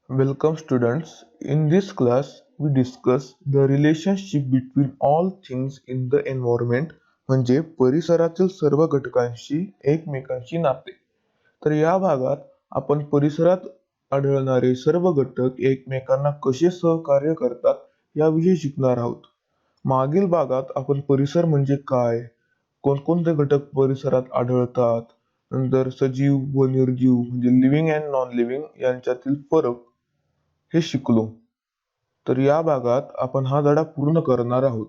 Welcome students. In this class, we discuss the relationship between all things in the environment म्हणजे परिसरातील सर्व घटकांशी एकमेकांशी नाते. तर या भागात आपण परिसरात आढळणारे सर्व घटक एकमेकांना कसे सहकार्य करतात याविषयी शिकणार आहोत. मागील भागात आपण परिसर म्हणजे काय, कोणकोणते घटक परिसरात आढळतात, नंतर सजीव व निर्जीव म्हणजे लिव्हिंग अँड नॉन लिव्हिंग यांच्यातील फरक हे शिकलो. तर या भागात आपण हा धडा पूर्ण करणार आहोत.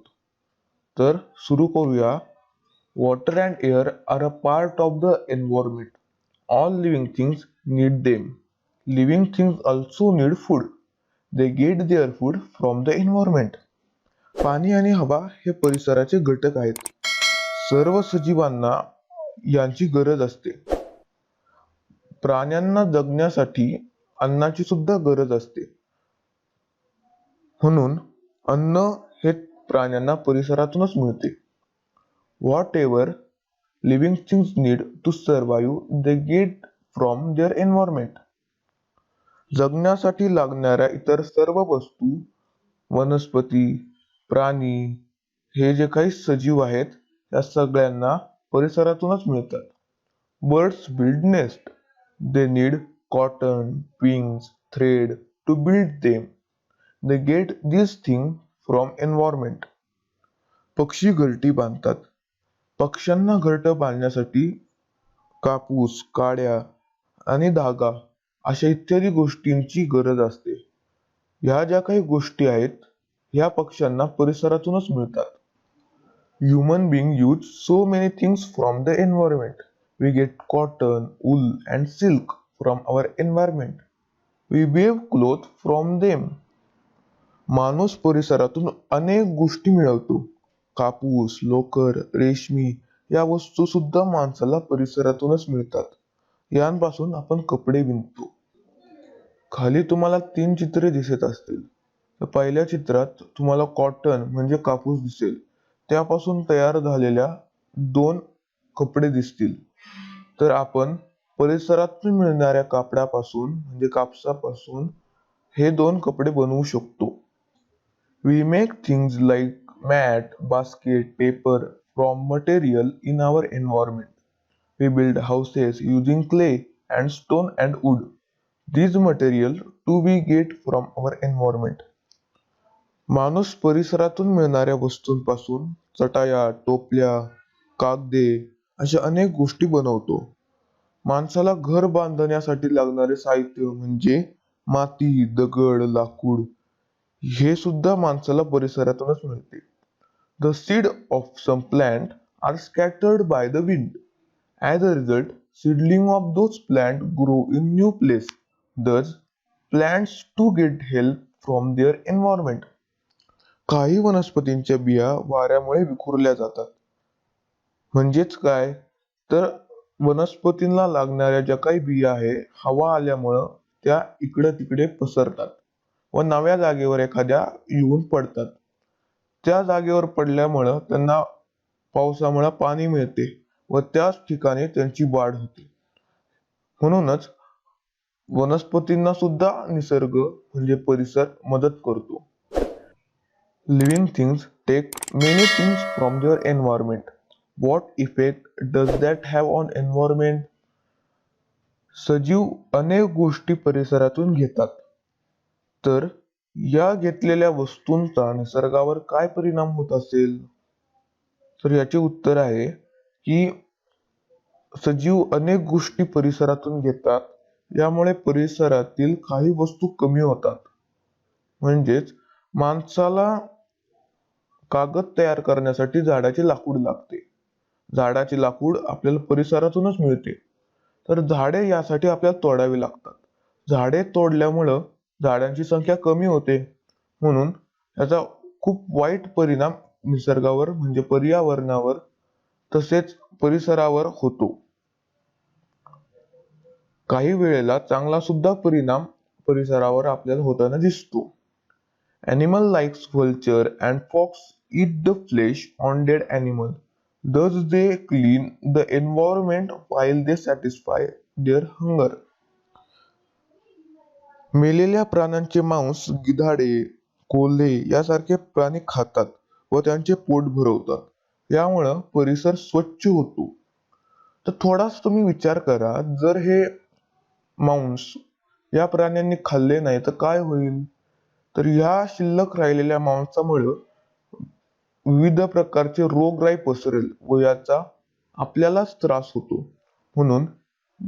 तर सुरू करूया. Water and air are a part of the environment. All living things need them. Living things also need food. They get their food from the environment. पाणी आणि हवा हे परिसराचे घटक आहेत. सर्व सजीवांना यांची गरज असते. प्राण्यांना जगण्यासाठी अन्नाची सुद्धा गरज असते. म्हणून अन्न हे प्राण्यांना परिसरातूनच मिळते. Whatever living things need to survive they get from their environment. जगण्यासाठी लागणाऱ्या इतर सर्व वस्तू, वनस्पती, प्राणी हे जे काही सजीव आहेत या सगळ्यांना परिसरातूनच मिळतात. Birds build nest. They need cotton, wings, thread to build them. They get these things from environment. पक्षी घरटी बांधतात. पक्ष्यांना घरटं बांधण्यासाठी कापूस, काड्या आणि धागा अशा इत्यादी गोष्टींची गरज असते. ह्या ज्या काही गोष्टी आहेत ह्या पक्ष्यांना परिसरातूनच मिळतात. Human beings use so many things from the environment. We get cotton, wool and silk from our environment. We weave clothes from them. माणूस परिसरातून अनेक गोष्टी मिळवतो. कापूस, लोकर, रेशमी या वस्तू सुद्धा माणसाला परिसरातूनच मिळतात. यांपासून आपण कपडे विणतो. खाली तुम्हाला 3 चित्रे दिसत असतील. तर पहिल्या चित्रात तुम्हाला कॉटन म्हणजे कापूस दिसेल. त्यापासून तयार झालेल्या 2 कपडे दिसतील. तर आपण परिसरातून मिळणाऱ्या कापडापासून म्हणजे कापसापासून हे 2 कपडे बनवू शकतो. We make things like mat, basket, paper from material in our environment. We build houses using clay and stone and wood. These material too we get from our environment. माणूस परिसरातून मिळणाऱ्या वस्तूंपासून चटाया, टोपल्या, कागदे अशा अनेक गोष्टी बनवतो. माणसाला घर बांधण्यासाठी लागणारे साहित्य म्हणजे माती, दगड, लाकूड हे सुद्धा माणसाला परिसरातूनच मिळते. The seed of some plant are scattered by the wind. As a result, seedling of those plants grow in new place. Thus, plants too get help from their environment. काही वनस्पतींच्या बिया वाऱ्यामुळे विखुरल्या जातात. म्हणजेच काय तर वनस्पतींना लागणाऱ्या ज्या काही बिया आहे हवा आल्यामुळं त्या इकडे तिकडे पसरतात व नव्या जागेवर एखाद्या येऊन पडतात. त्या जागेवर पडल्यामुळं त्यांना पावसामुळे पाणी मिळते व त्याच ठिकाणी त्यांची वाढ होते. म्हणूनच वनस्पतींना सुद्धा निसर्ग म्हणजे परिसर मदत करतो. Living things take many things from their environment. What effect does that have on environment? सजीव अनेक गोष्टी परिसरातून घेतात. तर या घेतलेल्या वस्तूंचा निसर्गावर काय परिणाम होत असेल? तर याचे उत्तर आहे की सजीव अनेक गोष्टी परिसरातून घेतात. यामुळे परिसरातील काही वस्तू कमी होतात. म्हणजेच माणसाला कागद तयार करण्यासाठी झाडाचे लाकूड लागते. झाडाचे लाकूड आपल्याला परिसरातूनच मिळते. तर झाडे यासाठी आपल्याला तोडावी लागतात. झाडे तोडल्यामुळं झाडांची संख्या कमी होते. म्हणून याचा खूप वाईट परिणाम निसर्गावर म्हणजे पर्यावरणावर तसेच परिसरावर होतो. काही वेळेला चांगला सुद्धा परिणाम परिसरावर आपल्याला होताना दिसतो. Animal likes vulture and fox eat the flesh on dead animal. Thus they clean the environment while they satisfy their hunger. मेलेल्या प्राण्यांचे मांस गिधाडे, कोल्हे यासारखे प्राणी खातात व त्यांचे पोट भरवतात. यामुळं परिसर स्वच्छ होतो. तर थोडाच तुम्ही विचार करा, जर हे मांस या प्राण्यांनी खाल्ले नाही तर काय होईल? तर या शिल्लक राहिलेल्या मांसामुळे विविध प्रकारचे रोगराई पसरेल व याचा आपल्यालाच त्रास होतो. म्हणून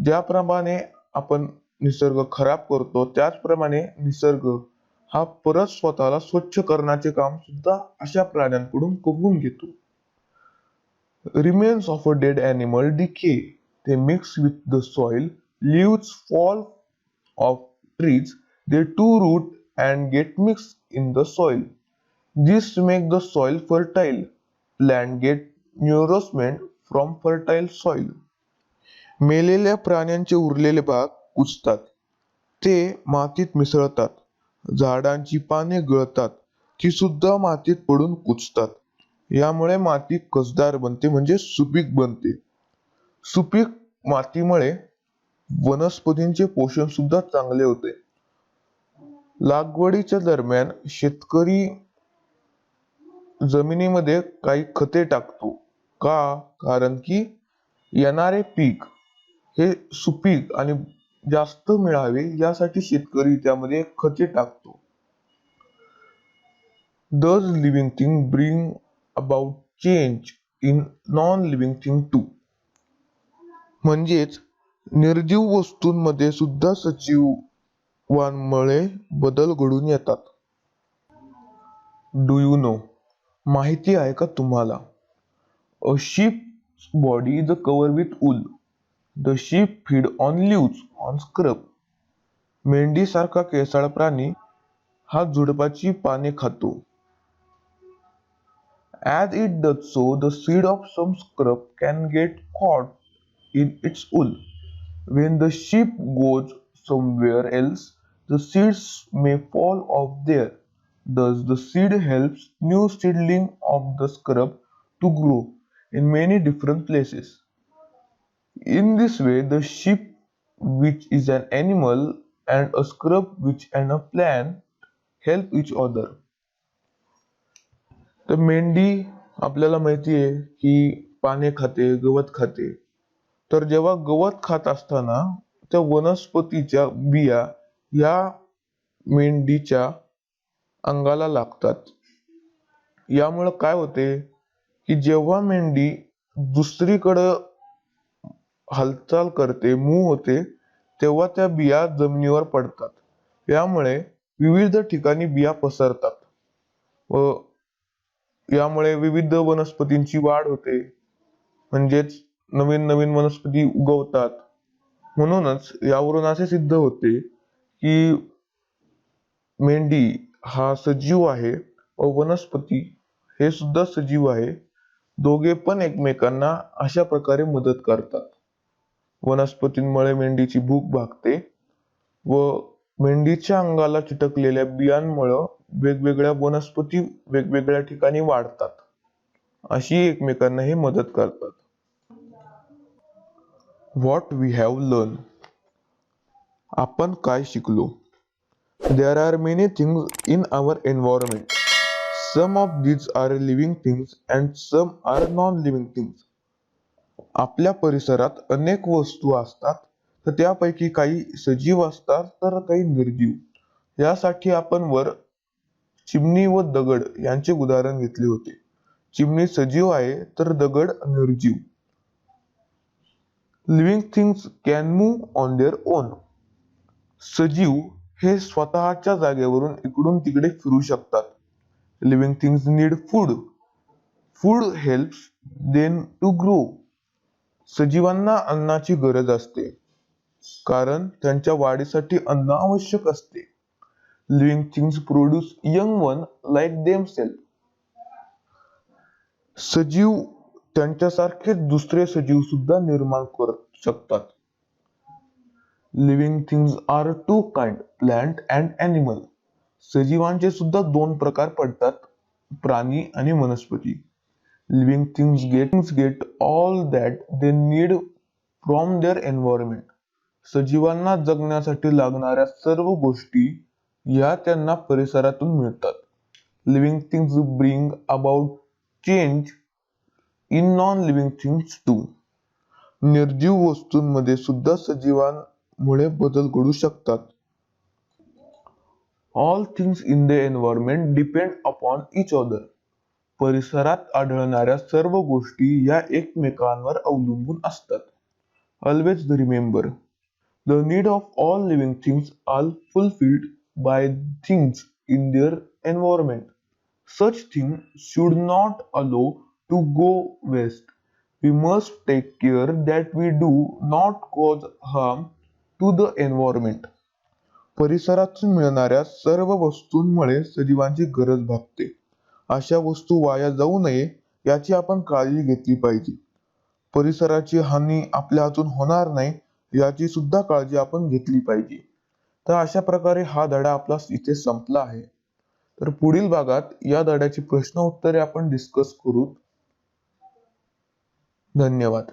ज्याप्रमाणे आपण निसर्ग खराब करतो त्याचप्रमाणे निसर्ग हा परत स्वतःला स्वच्छ करण्याचे काम सुद्धा अशा प्राण्यांकडून करून घेतो. Remains of a dead animal decay. They mix with the soil, leaves fall of trees, they too root and get mixed in the soil. This make the soil fertile. Plant get nourishment from fertile soil. मेलेल्या प्राण्यांचे उरलेले भाग कुजतात. ते मातीत मिसळतात. झाडांची पाने गळतात. ती सुद्धा मातीत पडून कुजतात. यामुळे माती कसदार बनते म्हणजे सुपीक बनते. सुपीक मातीमुळे वनस्पतींचे पोषण सुद्धा चांगले होते. लागवडीच्या दरम्यान शेतकरी जमिनीमध्ये काही खते टाकतो. का? कारण की येणारे पीक हे सुपीक आणि जास्त मिळावे यासाठी शेतकरी त्यामध्ये खते टाकतो. Thus living thing bring about change in non-living thing too. म्हणजेच निर्जीव वस्तूंमध्ये सुद्धा सजीवांमुळे बदल घडून येतात. Do you know? माहिती आहे का तुम्हाला? A sheep's body is covered with wool. The sheep feed on leaves, on scrub. मेंढीसारखा केसाळ प्राणी हा झुडपाची पाने खातो. As it does so, the seed of some scrub can get caught in its wool. When the sheep goes somewhere else, the seeds may fall off there. Thus, the seed helps new seedling of the scrub to grow in many different places. In this way, the sheep, which is an animal, and a scrub, which is a plant, help each other. तर मेंढी आपल्याला माहिती आहे की पाने खाते, गवत खाते. तर जेव्हा गवत खात असताना त्या वनस्पतीच्या बिया या मेंढीच्या अंगाला लागतात. यामुळे काय होते की जेव्हा मेंढी दुसरीकडे हालचाल करते, मूव्ह होते, तेव्हा त्या बिया जमिनीवर पडतात. यामुळे विविध ठिकाणी बिया पसरतात व यामुळे विविध वनस्पतींची वाढ होते. म्हणजेच नवीन नवीन वनस्पती उगवतात. म्हणूनच यावरून असे सिद्ध होते की मेंढी हा सजीव आहे व वनस्पती हे सुद्धा सजीव आहे. दोघे पण एकमेकांना अशा प्रकारे मदत करतात. वनस्पतींमुळे मेंढीची भूक भागते व मेंढीच्या अंगाला चिटकलेल्या बियांमुळे वेगवेगळ्या वनस्पती वेगवेगळ्या ठिकाणी वाढतात. अशी एकमेकांना हे मदत करतात. What we have learn. आपण काय शिकलो? There are many things in our environment. Some of these are living things and some are non-living things. आपल्या परिसरात अनेक वस्तू असतात, तर त्यापैकी काही सजीव असतात तर काही निर्जीव. यासाठी आपण वर चिमणी व दगड यांचे उदाहरण घेतले होते. चिमणी सजीव आहे तर दगड निर्जीव. Living things can move on their own. सजीव हे स्वतःच्या जागेवरून इकडून तिकडे फिरू शकतात. Living things need food. Food helps them to grow. सजीवांना अन्नाची गरज असते कारण त्यांच्या वाढीसाठी अन्न आवश्यक असते. Living things produce young one like themselves. सजीव त्यांच्यासारखे दुसरे सजीव सुद्धा निर्माण करू शकतात. Living things are two kind, plant and animal. सजीवांचे सुद्धा दोन प्रकार पडतात, प्राणी आणि वनस्पती. Living things get all that they need from their environment. सजीवांना जगण्यासाठी लागणाऱ्या सर्व गोष्टी या त्यांना परिसरातून मिळतात. Living things bring about change in non living things too. निर्जीव वस्तूंमध्ये सुद्धा सजीवांमुळे बदल घडू शकतात. All things in the environment depend upon each other. परिसरात आढळणाऱ्या सर्व गोष्टी या एकमेकांवर अवलंबून असतात. Always remember, the need of all living things are fulfilled by things in their environment. Such things should not allow to go waste. We must take care that we do not cause harm to the environment. परिसरातून मिळणाऱ्या सर्व वस्तूंमुळे सजीवांची गरज भागते. अशा वस्तू वाया जाऊ नये याची आपण काळजी घेतली पाहिजे. परिसराची हानी आपल्या हातून होणार नाही याची सुद्धा काळजी आपण घेतली पाहिजे. तर अशा प्रकारे हा धडा आपला इथे संपला आहे. तर पुढील भागात या धड्याची प्रश्न उत्तरे आपण डिस्कस करू. धन्यवाद.